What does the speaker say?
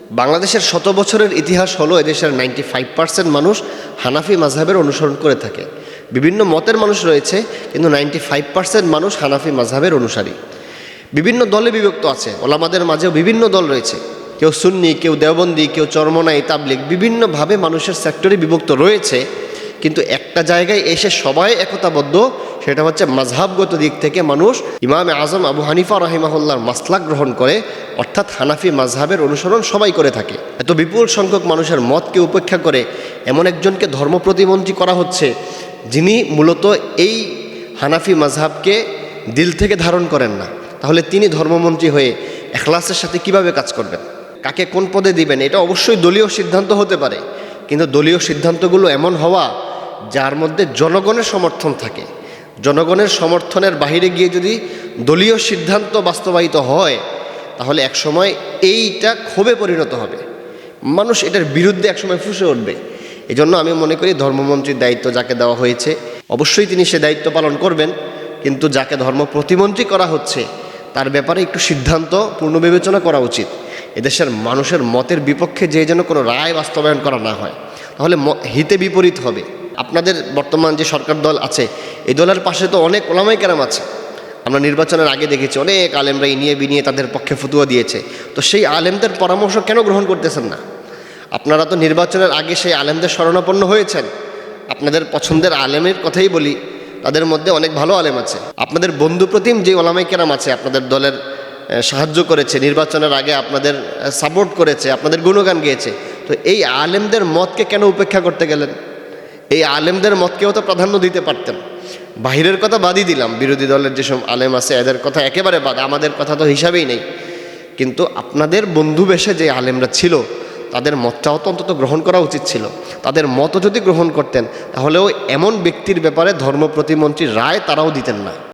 বাংলাদেশের শত বছরের ইতিহাস হলো এদেশের 95% মানুষ হানাফি মাযহাবের অনুসরণ করে থাকে। বিভিন্ন মতের মানুষ রয়েছে, কিন্তু 95% মানুষ হানাফি মাযহাবের অনুসারী। বিভিন্ন দলে বিভক্ত আছে, ওলামাদের মাঝেও বিভিন্ন দল রয়েছে, কেউ সুন্নি, কেউ দেওবন্দি, কেউ চরমনাই, তাবলিগ, বিভিন্নভাবে মানুষের সেক্টরে বিভক্ত রয়েছে। কিন্তু একটা জায়গায় এসে সবাই একতাবদ্ধ, সেটা হচ্ছে মাযহাবগত দিক থেকে মানুষ ইমামে আজম আবু হানিফা রাহিমাহুল্লাহর মাসলাক গ্রহণ করে, অর্থাৎ হানাফি মাযহাবের অনুসরণ সবাই করে থাকে। এত বিপুল সংখ্যক মানুষের মতকে উপেক্ষা করে এমন একজনকে ধর্ম প্রতিমন্ত্রী করা হচ্ছে, যিনি মূলত এই হানাফি মাযহাবকে দিল থেকে ধারণ করেন না। তাহলে তিনি ধর্মমন্ত্রী হয়ে ইখলাসের সাথে কিভাবে কাজ করবেন? কাকে কোন পদে দিবেন? এটা অবশ্যই দলীয় সিদ্ধান্ত হতে পারে, কিন্তু দলীয় সিদ্ধান্তগুলো এমন হওয়া যার মধ্যে জনগণের সমর্থন থাকে। জনগণের সমর্থনের বাইরে গিয়ে যদি দলীয় সিদ্ধান্ত বাস্তবায়িত হয়, তাহলে একসময় এইটা ক্ষোভে পরিণত হবে, মানুষ এটার বিরুদ্ধে একসময় ফুঁসে উঠবে। এই জন্য আমি মনে করি ধর্মমন্ত্রীর দায়িত্ব যাকে দেওয়া হয়েছে, অবশ্যই তিনি সে দায়িত্ব পালন করবেন, কিন্তু যাকে ধর্ম প্রতিমন্ত্রী করা হচ্ছে তার ব্যাপারে একটু সিদ্ধান্ত পূর্ণ বিবেচনা করা উচিত। এদেশের মানুষের মতের বিপক্ষে যে যেন কোনো রায় বাস্তবায়ন করা না হয়, তাহলে হিতে বিপরীত হবে। আপনাদের বর্তমান যে সরকার দল আছে, এই দলের পাশে তো অনেক ওলামায়ে কেরাম আছে। আমরা নির্বাচনের আগে দেখেছি অনেক আলেমরা ইনিয়ে বিনিয়ে তাদের পক্ষে ফতোয়া দিয়েছে। তো সেই আলেমদের পরামর্শ কেন গ্রহণ করতেছেন না? আপনারা তো নির্বাচনের আগে সেই আলেমদের শরণাপন্ন হয়েছেন। আপনাদের পছন্দের আলেমের কথাই বলি, তাদের মধ্যে অনেক ভালো আলেম আছে। আপনাদের বন্ধুপ্রতিম যে ওলামায়ে কেরাম আছে, আপনাদের দলের সাহায্য করেছে, নির্বাচনের আগে আপনাদের সাপোর্ট করেছে, আপনাদের গুণগান গেয়েছে। তো এই আলেমদের মতকে কেন উপেক্ষা করতে গেলেন? এই আলেমদের মতকেও তো প্রাধান্য দিতে পারতেন। বাহিরের কথা বাদই দিলাম, বিরোধী দলের যেসব আলেম আছে এদের কথা একেবারে বাদ, আমাদের কথা তো হিসাবেই নেই। কিন্তু আপনাদের বন্ধু বেশে যে আলেমরা ছিল, তাদের মতটাও তো অন্তত গ্রহণ করা উচিত ছিল। তাদের মতও যদি গ্রহণ করতেন, তাহলেও এমন ব্যক্তির ব্যাপারে ধর্ম প্রতিমন্ত্রীর রায় তারাও দিতেন না।